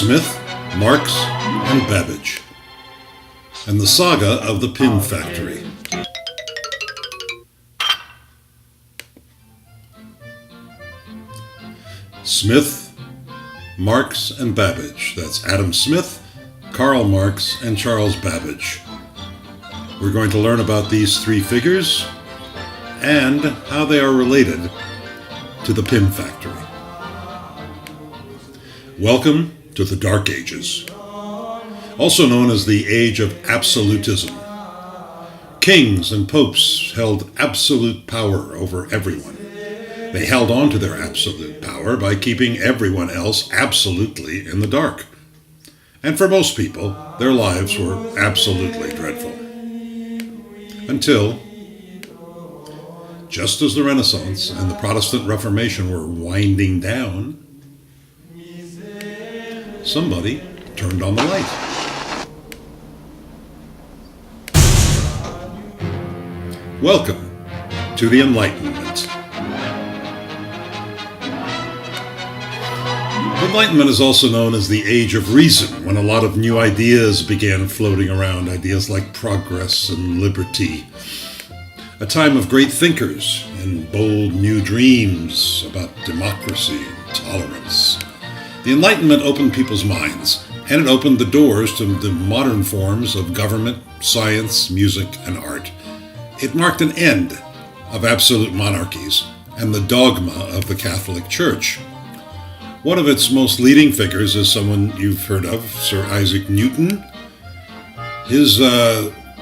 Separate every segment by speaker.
Speaker 1: Smith, Marx, and Babbage, and the Saga of the Pin Factory. Smith, Marx, and Babbage. That's Adam Smith, Karl Marx, and Charles Babbage. We're going to learn about these three figures and how they are related to the Pin Factory. Welcome to the Dark Ages, also known as the Age of Absolutism. Kings and popes held absolute power over everyone. They held on to their absolute power by keeping everyone else absolutely in the dark. And for most people, their lives were absolutely dreadful. Until, just as the Renaissance and the Protestant Reformation were winding down, somebody turned on the light. Welcome to the Enlightenment. Enlightenment is also known as the Age of Reason, when a lot of new ideas began floating around, ideas like progress and liberty. A time of great thinkers and bold new dreams about democracy and tolerance. The Enlightenment opened people's minds, and it opened the doors to the modern forms of government, science, music, and art. It marked an end of absolute monarchies and the dogma of the Catholic Church. One of its most leading figures is someone you've heard of, Sir Isaac Newton. His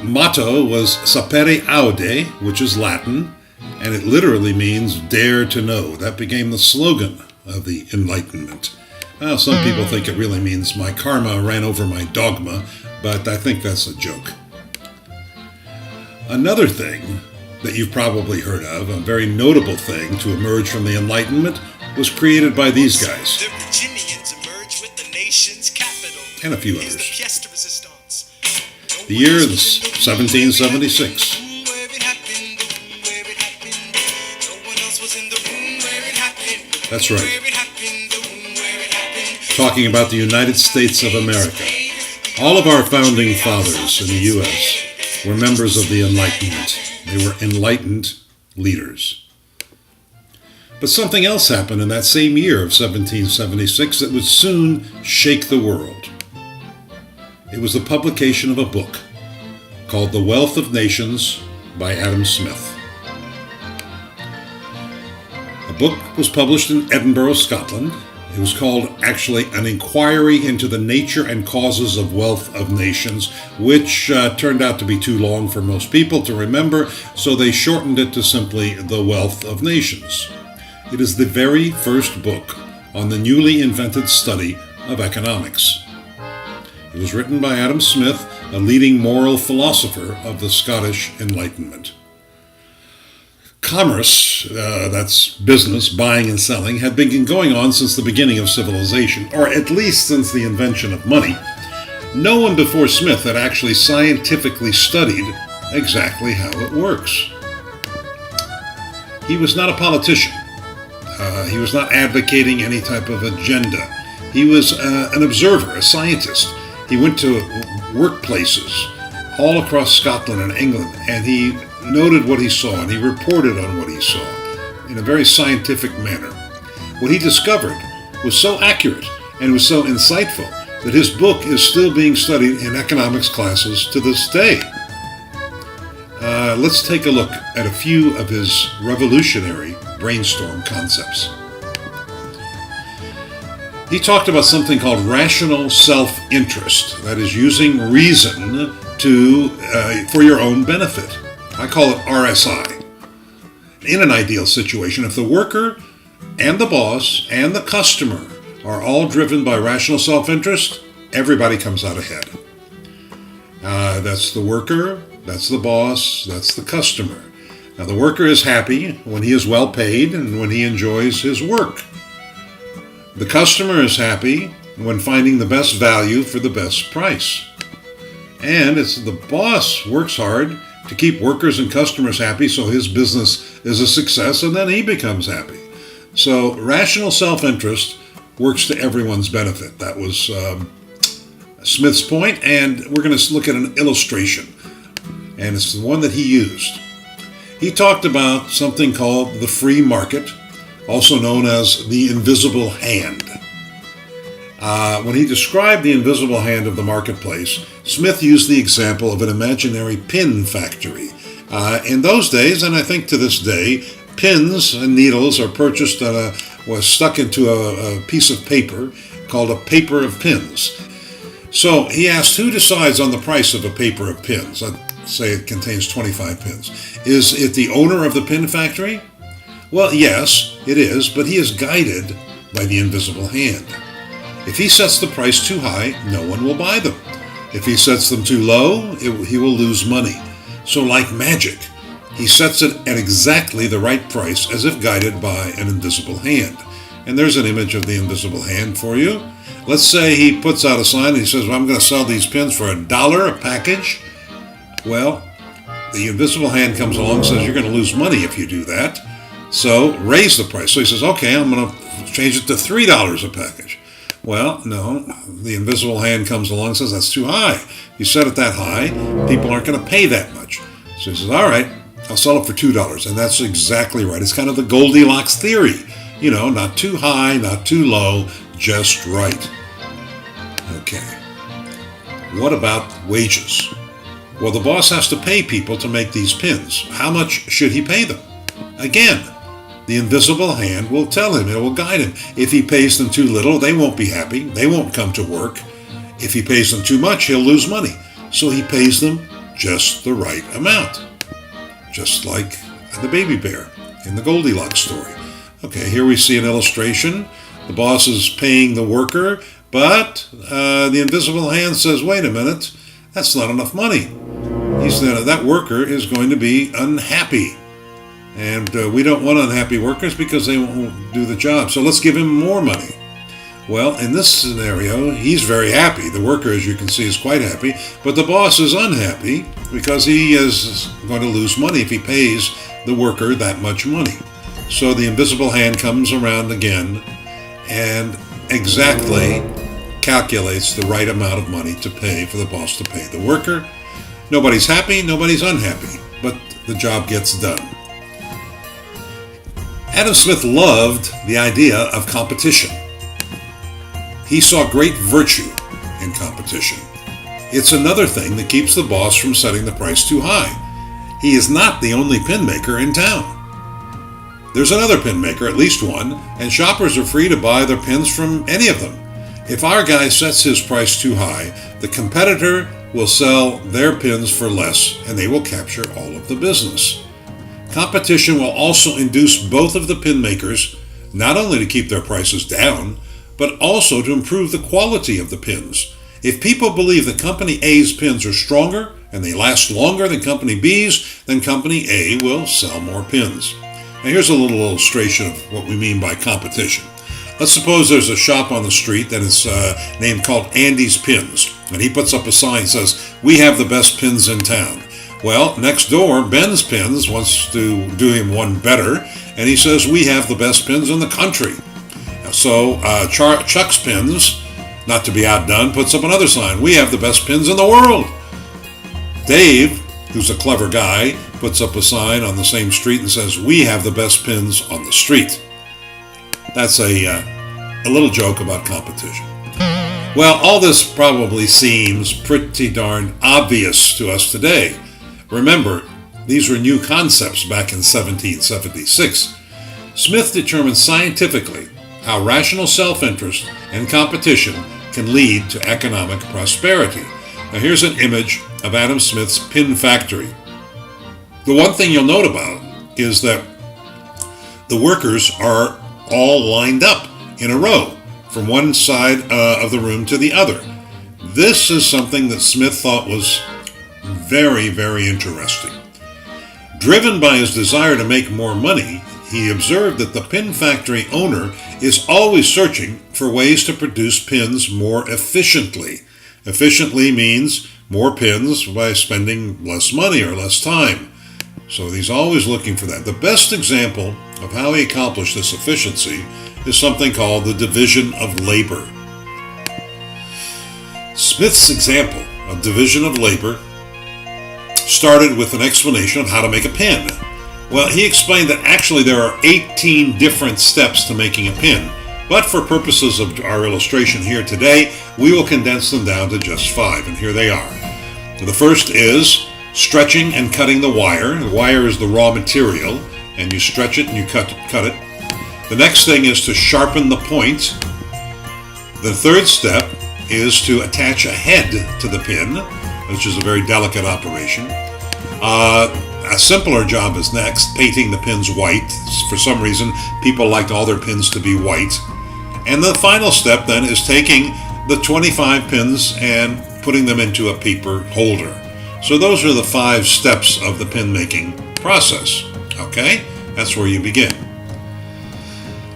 Speaker 1: motto was Sapere Aude, which is Latin, and it literally means dare to know. That became the slogan of the Enlightenment. Well, some people think it really means my karma ran over my dogma, but I think that's a joke. Another thing that you've probably heard of, a very notable thing to emerge from the Enlightenment, was created by these guys.
Speaker 2: The Virginians emerged with the nation's capital.
Speaker 1: And a few others. The year is 1776. That's right. Talking about the United States of America. All of our founding fathers in the U.S. were members of the Enlightenment. They were enlightened leaders. But something else happened in that same year of 1776 that would soon shake the world. It was the publication of a book called The Wealth of Nations by Adam Smith. The book was published in Edinburgh, Scotland. It was called, actually, An Inquiry into the Nature and Causes of Wealth of Nations, which turned out to be too long for most people to remember, so they shortened it to simply The Wealth of Nations. It is the very first book on the newly invented study of economics. It was written by Adam Smith, a leading moral philosopher of the Scottish Enlightenment. Commerce, that's business, buying and selling, had been going on since the beginning of civilization, or at least since the invention of money. No one before Smith had actually scientifically studied exactly how it works. He was not a politician. He was not advocating any type of agenda. He was an observer, a scientist. He went to workplaces all across Scotland and England, and he noted what he saw, and he reported on what he saw in a very scientific manner. What he discovered was so accurate and was so insightful that his book is still being studied in economics classes to this day. Let's take a look at a few of his revolutionary brainstorm concepts. He talked about something called rational self-interest, that is, using reason for your own benefit. I call it RSI. In an ideal situation, if the worker and the boss and the customer are all driven by rational self-interest, everybody comes out ahead. That's the worker, that's the boss, that's the customer. Now, the worker is happy when he is well paid and when he enjoys his work. The customer is happy when finding the best value for the best price. And it's the boss works hard to keep workers and customers happy so his business is a success, and then he becomes happy. So rational self-interest works to everyone's benefit. That was Smith's point, and we're going to look at an illustration, and it's the one that he used. He talked about something called the free market, also known as the invisible hand. When he described the invisible hand of the marketplace, Smith used the example of an imaginary pin factory. In those days, and I think to this day, pins and needles are purchased was stuck into a piece of paper called a paper of pins. So he asked, who decides on the price of a paper of pins? Let's say it contains 25 pins. Is it the owner of the pin factory? Well, yes, it is, but he is guided by the invisible hand. If he sets the price too high, no one will buy them. If he sets them too low, he will lose money. So like magic, he sets it at exactly the right price as if guided by an invisible hand. And there's an image of the invisible hand for you. Let's say he puts out a sign and he says, well, I'm going to sell these pins for $1 a package. Well, the invisible hand comes along and says, you're going to lose money if you do that. So raise the price. So he says, okay, I'm going to change it to $3 a package. Well, no, the invisible hand comes along and says, that's too high. You set it that high, people aren't going to pay that much. So he says, all right, I'll sell it for $2. And that's exactly right. It's kind of the Goldilocks theory. You know, not too high, not too low, just right. Okay. What about wages? Well, the boss has to pay people to make these pins. How much should he pay them? Again, the invisible hand will tell him, it will guide him. If he pays them too little, they won't be happy. They won't come to work. If he pays them too much, he'll lose money. So he pays them just the right amount. Just like the baby bear in the Goldilocks story. Okay, here we see an illustration. The boss is paying the worker, but the invisible hand says, wait a minute, that's not enough money. That worker is going to be unhappy. And we don't want unhappy workers because they won't do the job. So let's give him more money. Well, in this scenario, he's very happy. The worker, as you can see, is quite happy. But the boss is unhappy because he is going to lose money if he pays the worker that much money. So the invisible hand comes around again and exactly calculates the right amount of money to pay for the boss to pay the worker. Nobody's happy, nobody's unhappy, but the job gets done. Adam Smith loved the idea of competition. He saw great virtue in competition. It's another thing that keeps the boss from setting the price too high. He is not the only pin maker in town. There's another pin maker, at least one, and shoppers are free to buy their pins from any of them. If our guy sets his price too high, the competitor will sell their pins for less, and they will capture all of the business. Competition will also induce both of the pin makers not only to keep their prices down, but also to improve the quality of the pins. If people believe that Company A's pins are stronger and they last longer than Company B's, then Company A will sell more pins. Now here's a little illustration of what we mean by competition. Let's suppose there's a shop on the street that is named called Andy's Pins, and he puts up a sign that says, we have the best pins in town. Well, next door, Ben's Pins wants to do him one better, and he says, we have the best pins in the country. So Chuck's Pins, not to be outdone, puts up another sign, we have the best pins in the world. Dave, who's a clever guy, puts up a sign on the same street and says, we have the best pins on the street. That's a little joke about competition. Well, all this probably seems pretty darn obvious to us today. Remember, these were new concepts back in 1776. Smith determined scientifically how rational self-interest and competition can lead to economic prosperity. Now here's an image of Adam Smith's pin factory. The one thing you'll note about is that the workers are all lined up in a row from one side of the room to the other. This is something that Smith thought was very, very interesting. Driven by his desire to make more money, he observed that the pin factory owner is always searching for ways to produce pins more efficiently. Efficiently means more pins by spending less money or less time. So he's always looking for that. The best example of how he accomplished this efficiency is something called the division of labor. Smith's example of division of labor started with an explanation of how to make a pin. Well, he explained that actually there are 18 different steps to making a pin, but for purposes of our illustration here today, we will condense them down to just 5, and here they are. The first is stretching and cutting the wire. The wire is the raw material, and you stretch it and you cut it. The next thing is to sharpen the point. The third step is to attach a head to the pin, which is a very delicate operation. A simpler job is next, painting the pins white. For some reason, people liked all their pins to be white. And the final step then is taking the 25 pins and putting them into a paper holder. So those are the 5 steps of the pin making process. Okay? That's where you begin.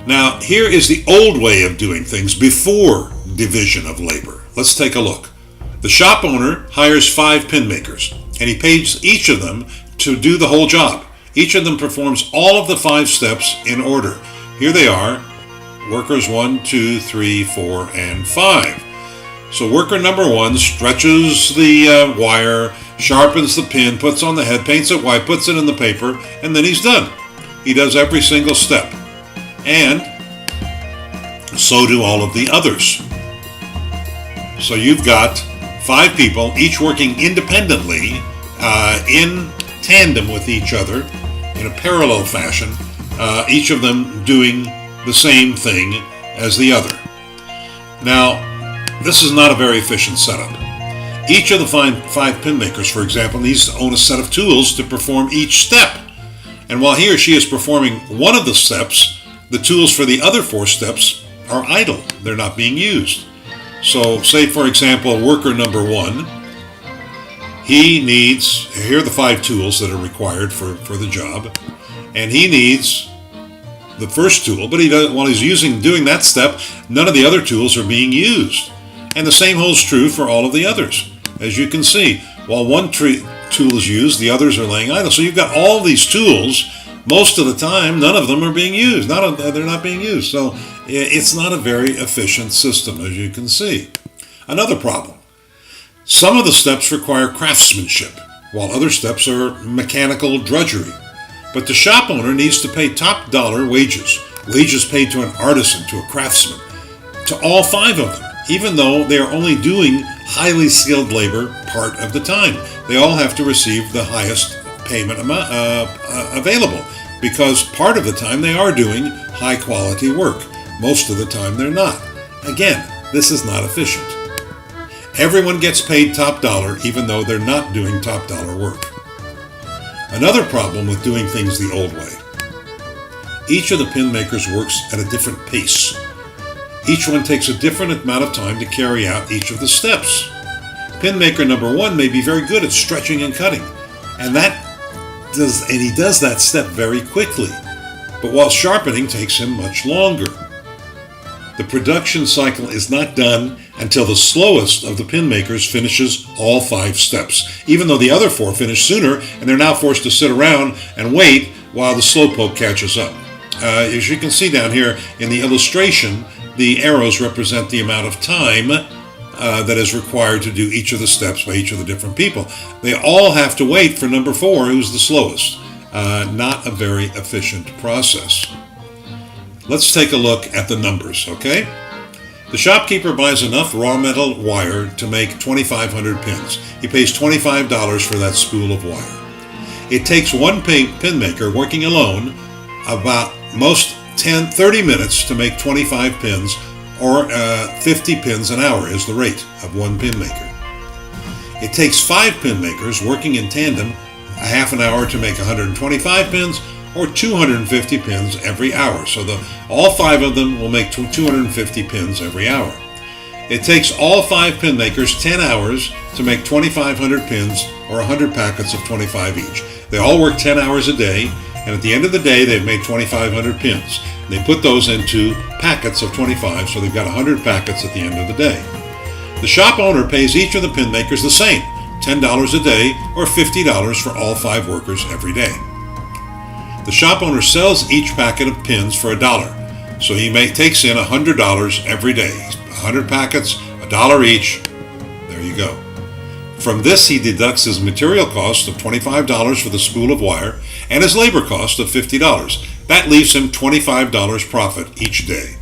Speaker 1: Now, here is the old way of doing things before division of labor. Let's take a look. The shop owner hires 5 pin makers, and he pays each of them to do the whole job. Each of them performs all of the 5 steps in order. Here they are, workers 1, 2, 3, 4, and 5. So worker number 1 stretches the wire, sharpens the pin, puts on the head, paints it white, puts it in the paper, and then he's done. He does every single step. And so do all of the others. So you've got 5 people, each working independently, in tandem with each other, in a parallel fashion, each of them doing the same thing as the other. Now, this is not a very efficient setup. Each of the 5 pin makers, for example, needs to own a set of tools to perform each step. And while he or she is performing one of the steps, the tools for the other 4 steps are idle. They're not being used. So, say for example, worker number 1, he needs, here are the 5 tools that are required for the job, and he needs the first tool, but while he's doing that step, none of the other tools are being used. And the same holds true for all of the others. As you can see, while one tool is used, the others are laying idle. So you've got all these tools. Most of the time, none of them are being used. They're not being used. So it's not a very efficient system, as you can see. Another problem. Some of the steps require craftsmanship, while other steps are mechanical drudgery. But the shop owner needs to pay top dollar wages. Wages paid to an artisan, to a craftsman, to all 5 of them, even though they are only doing highly skilled labor part of the time. They all have to receive the highest payment amount available, because part of the time they are doing high quality work. Most of the time they're not. Again, this is not efficient. Everyone gets paid top dollar even though they're not doing top dollar work. Another problem with doing things the old way. Each of the pin makers works at a different pace. Each one takes a different amount of time to carry out each of the steps. Pin maker number 1 may be very good at stretching and cutting, and he does that step very quickly, but while sharpening takes him much longer. The production cycle is not done until the slowest of the pin makers finishes all 5 steps, even though the other 4 finish sooner, and they're now forced to sit around and wait while the slowpoke catches up. As you can see down here in the illustration, the arrows represent the amount of time that is required to do each of the steps by each of the different people. They all have to wait for number 4, who's the slowest. Not a very efficient process. Let's take a look at the numbers, okay? The shopkeeper buys enough raw metal wire to make 2,500 pins. He pays $25 for that spool of wire. It takes one pin maker working alone about 30 minutes to make 25 pins, or 50 pins an hour is the rate of one pin maker. It takes 5 pin makers working in tandem a half an hour to make 125 pins, or 250 pins every hour. So all 5 of them will make 250 pins every hour. It takes all 5 pin makers 10 hours to make 2,500 pins, or 100 packets of 25 each. They all work 10 hours a day, and at the end of the day, they've made 2,500 pins. They put those into packets of 25, so they've got 100 packets at the end of the day. The shop owner pays each of the pin makers the same, $10 a day, or $50 for all 5 workers every day. The shop owner sells each packet of pins for $1. So he takes in $100 every day. 100 packets, $1 each. There you go. From this, he deducts his material cost of $25 for the spool of wire and his labor cost of $50. That leaves him $25 profit each day.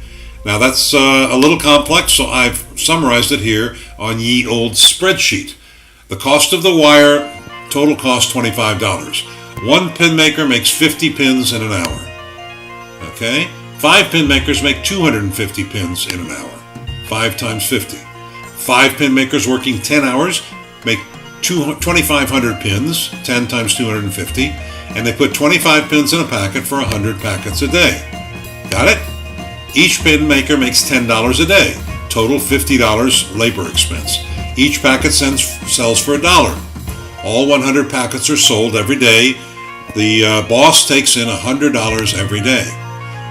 Speaker 1: Now that's a little complex, so I've summarized it here on ye old spreadsheet. The cost of the wire, total cost $25. One pin maker makes 50 pins in an hour. Okay? 5 pin makers make 250 pins in an hour. 5 times 50. 5 pin makers working 10 hours make 2,500 pins, 10 times 250, and they put 25 pins in a packet for 100 packets a day. Got it? Each pin maker makes $10 a day. Total $50 labor expense. Each packet sells for $1. All 100 packets are sold every day. The boss takes in $100 every day.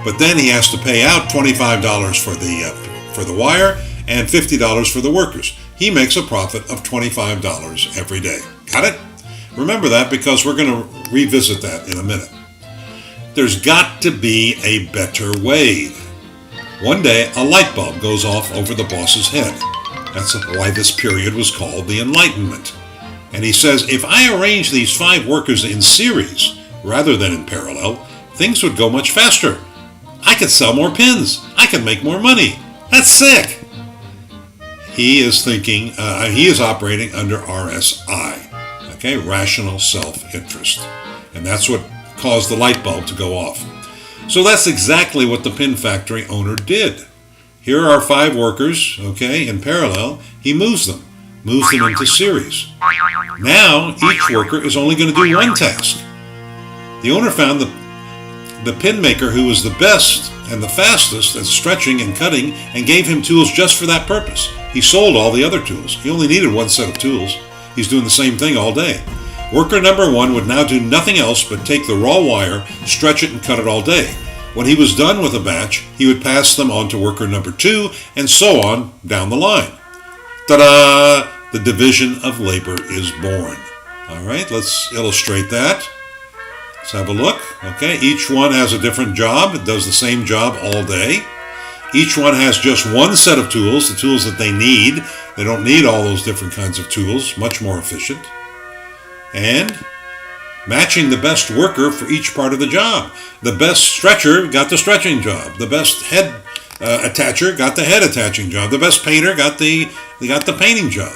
Speaker 1: But then he has to pay out $25 for the wire and $50 for the workers. He makes a profit of $25 every day. Got it? Remember that, because we're going to revisit that in a minute. There's got to be a better way. One day, a light bulb goes off over the boss's head. That's why this period was called the Enlightenment. And he says, if I arrange these 5 workers in series rather than in parallel, things would go much faster. I could sell more pins. I could make more money. That's sick. He is thinking, he is operating under RSI, okay, rational self-interest. And that's what caused the light bulb to go off. So that's exactly what the pin factory owner did. Here are 5 workers, okay, in parallel. He moves them into series. Now, each worker is only going to do one task. The owner found the pin maker who was the best and the fastest at stretching and cutting and gave him tools just for that purpose. He sold all the other tools. He only needed one set of tools. He's doing the same thing all day. Worker number 1 would now do nothing else but take the raw wire, stretch it, and cut it all day. When he was done with a batch, he would pass them on to worker number 2, and so on down the line. Ta-da! The division of labor is born. All right, let's illustrate that. Let's have a look. Okay, each one has a different job. It does the same job all day. Each one has just one set of tools, the tools that they need. They don't need all those different kinds of tools, much more efficient. And matching the best worker for each part of the job. The best stretcher got the stretching job. The best head attacher got the head attaching job. The best painter got the painting job.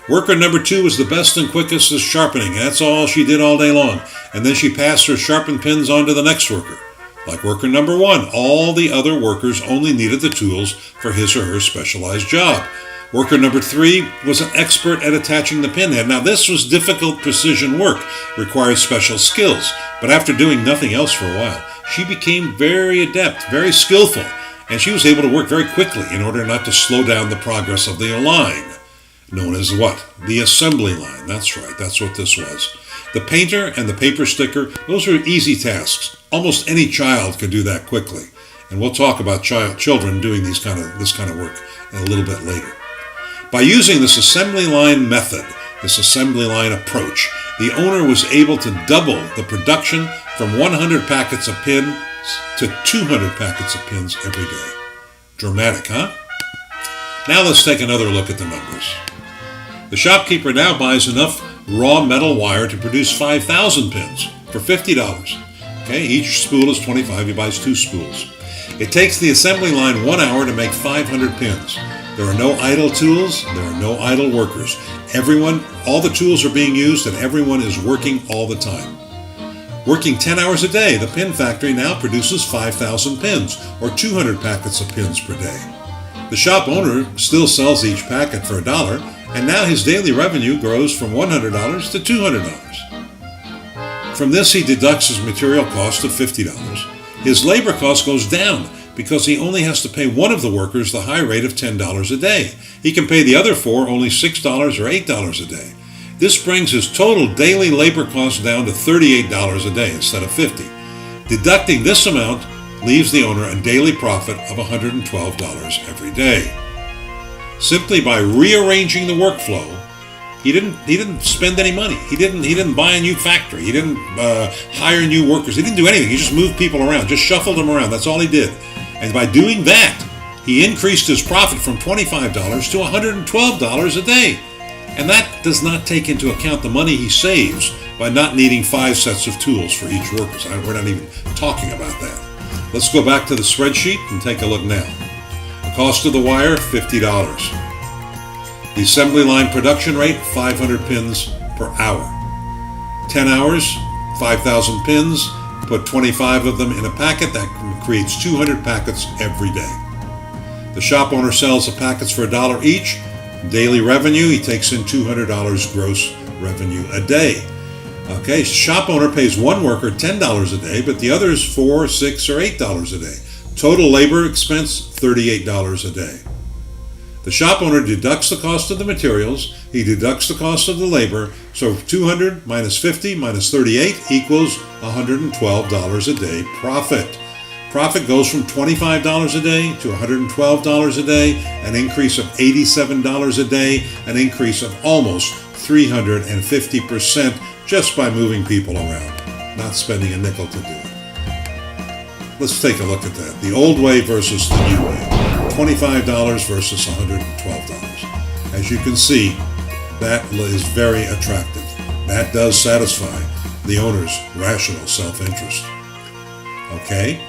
Speaker 1: Worker number 2 was the best and quickest at sharpening. That's all she did all day long. And then she passed her sharpened pins on to the next worker. Like worker number 1, all the other workers only needed the tools for his or her specialized job. Worker number 3 was an expert at attaching the pinhead. Now this was difficult precision work, required special skills, but after doing nothing else for a while, she became very adept, very skillful, and she was able to work very quickly in order not to slow down the progress of the line, known as what? The assembly line. That's right, that's what this was. The painter and the paper sticker, those are easy tasks. Almost any child could do that quickly, and we'll talk about children doing this kind of work a little bit later. By using this assembly line method, this assembly line approach, the owner was able to double the production from 100 packets of pins to 200 packets of pins every day. Dramatic, huh? Now let's take another look at the numbers. The shopkeeper now buys enough raw metal wire to produce 5,000 pins for $50. Okay, each spool is $25. He buys 2 spools. It takes the assembly line 1 hour to make 500 pins. There are no idle tools. There are no idle workers. All the tools are being used, and everyone is working all the time. Working 10 hours a day, the pin factory now produces 5,000 pins, or 200 packets of pins per day. The shop owner still sells each packet for $1, and now his daily revenue grows from $100 to $200. From this, he deducts his material cost of $50. His labor cost goes down because he only has to pay one of the workers the high rate of $10 a day. He can pay the other 4 only $6 or $8 a day. This brings his total daily labor cost down to $38 a day instead of $50. Deducting this amount leaves the owner a daily profit of $112 every day. Simply by rearranging the workflow, he didn't spend any money. He didn't buy a new factory. He didn't hire new workers. He didn't do anything. He just moved people around, just shuffled them around. That's all he did. And by doing that, he increased his profit from $25 to $112 a day. And that does not take into account the money he saves by not needing 5 sets of tools for each worker. We're not even talking about that. Let's go back to the spreadsheet and take a look now. The cost of the wire, $50. The assembly line production rate, 500 pins per hour. 10 hours, 5,000 pins. Put 25 of them in a packet. That creates 200 packets every day. The shop owner sells the packets for $1 each. Daily revenue, he takes in $200 gross revenue a day. Okay, shop owner pays one worker $10 a day, but the others $4, $6, or $8 a day. Total labor expense, $38 a day. The shop owner deducts the cost of the materials, he deducts the cost of the labor, so 200 minus 50 minus 38 equals $112 a day profit. Profit goes from $25 a day to $112 a day, an increase of $87 a day, an increase of almost 350% just by moving people around, not spending a nickel to do it. Let's take a look at that. The old way versus the new way. $25 versus $112. As you can see, that is very attractive. That does satisfy the owner's rational self-interest. Okay?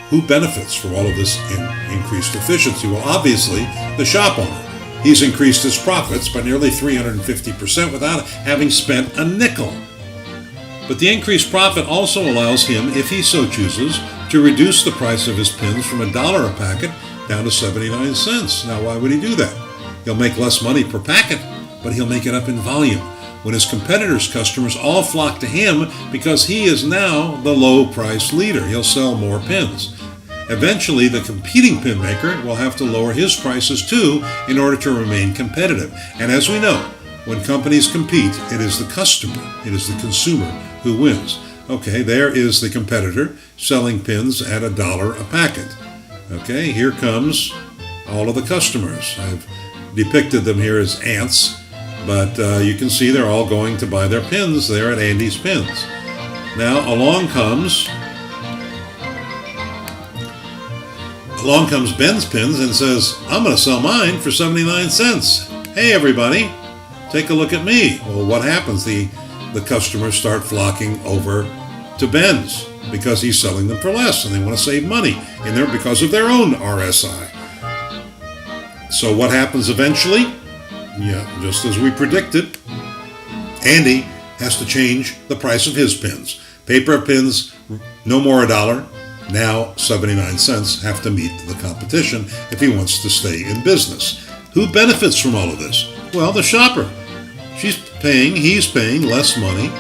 Speaker 1: Who benefits from all of this increased efficiency? Well, obviously, the shop owner. He's increased his profits by nearly 350% without having spent a nickel. But the increased profit also allows him, if he so chooses, to reduce the price of his pins from $1 a packet down to 79 cents. Now, why would he do that? He'll make less money per packet, but he'll make it up in volume. When his competitors' customers all flock to him because he is now the low-price leader. He'll sell more pins. Eventually, the competing pin maker will have to lower his prices too in order to remain competitive. And as we know, when companies compete, it is the customer, it is the consumer who wins. Okay, there is the competitor selling pins at $1 a packet. Okay, here comes all of the customers. I've depicted them here as ants, but you can see they're all going to buy their pins there at Andy's Pins. Now along comes Ben's Pins and says, I'm going to sell mine for 79 cents. Hey everybody, take a look at me. Well, what happens? The customers start flocking over to Ben's because he's selling them for less and they want to save money in there because of their own RSI. So what happens eventually? Yeah, just as we predicted, Andy has to change the price of his pins. Paper pins, no more $1. Now 79 cents have to meet the competition if he wants to stay in business. Who benefits from all of this? Well, the shopper. He's paying less money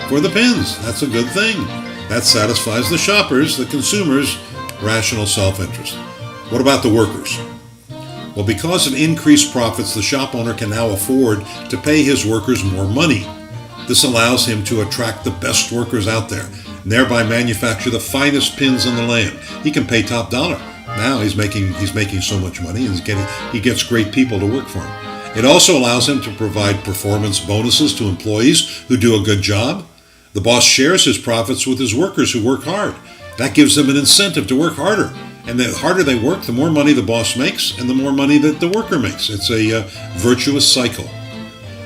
Speaker 1: for the pins. That's a good thing. That satisfies the shoppers, the consumers' rational self-interest. What about the workers? Well, because of increased profits, the shop owner can now afford to pay his workers more money. This allows him to attract the best workers out there, and thereby manufacture the finest pins in the land. He can pay top dollar. Now he's making so much money, and he gets great people to work for him. It also allows him to provide performance bonuses to employees who do a good job. The boss shares his profits with his workers who work hard. That gives them an incentive to work harder. And the harder they work, the more money the boss makes and the more money that the worker makes. It's a virtuous cycle.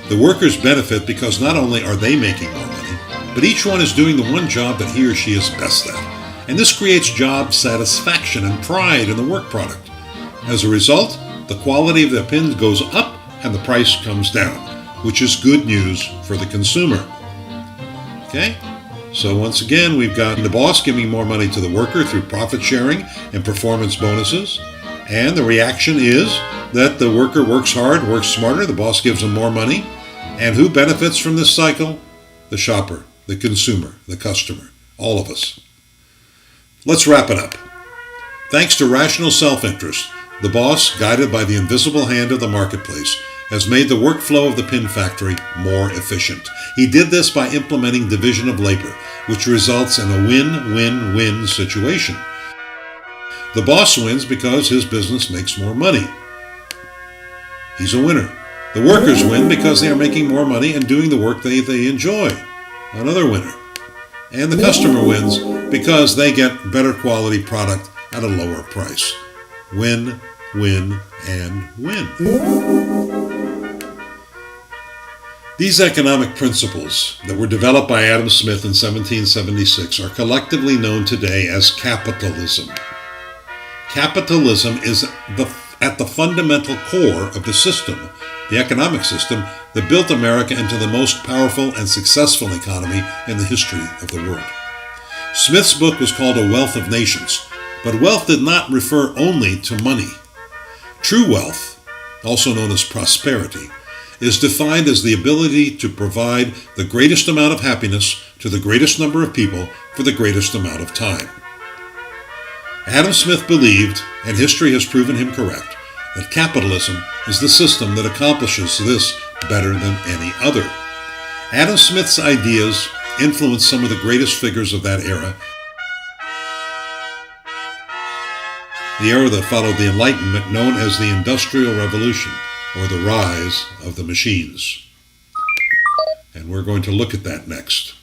Speaker 1: The workers benefit because not only are they making more money, but each one is doing the one job that he or she is best at. And this creates job satisfaction and pride in the work product. As a result, the quality of the pins goes up and the price comes down, which is good news for the consumer. Okay? So once again, we've got the boss giving more money to the worker through profit sharing and performance bonuses. And the reaction is that the worker works hard, works smarter, the boss gives him more money. And who benefits from this cycle? The shopper, the consumer, the customer, all of us. Let's wrap it up. Thanks to rational self-interest, the boss, guided by the invisible hand of the marketplace, has made the workflow of the pin factory more efficient. He did this by implementing division of labor, which results in a win-win-win situation. The boss wins because his business makes more money. He's a winner. The workers win because they are making more money and doing the work they enjoy. Another winner. And the customer wins because they get better quality product at a lower price. Win, win, and win. These economic principles that were developed by Adam Smith in 1776 are collectively known today as capitalism. Capitalism is at the fundamental core of the system, the economic system, that built America into the most powerful and successful economy in the history of the world. Smith's book was called A Wealth of Nations, but wealth did not refer only to money. True wealth, also known as prosperity, is defined as the ability to provide the greatest amount of happiness to the greatest number of people for the greatest amount of time. Adam Smith believed, and history has proven him correct, that capitalism is the system that accomplishes this better than any other. Adam Smith's ideas influenced some of the greatest figures of that era, the era that followed the Enlightenment, known as the Industrial Revolution, or the rise of the machines. And we're going to look at that next.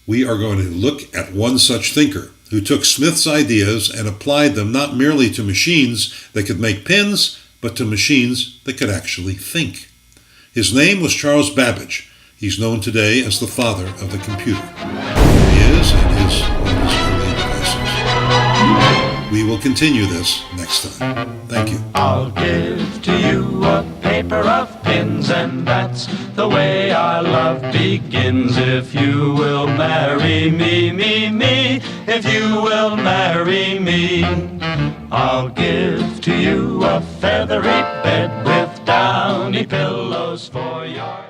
Speaker 1: We are going to look at one such thinker who took Smith's ideas and applied them not merely to machines that could make pins, but to machines that could actually think. His name was Charles Babbage. He's known today as the father of the computer. He is and his early devices. We will continue this next time. Thank you.
Speaker 3: I'll give to you a paper of pins, and that's the way our love begins. If you will marry me, if you will marry me. I'll give to you a feathery bed with downy pillows for your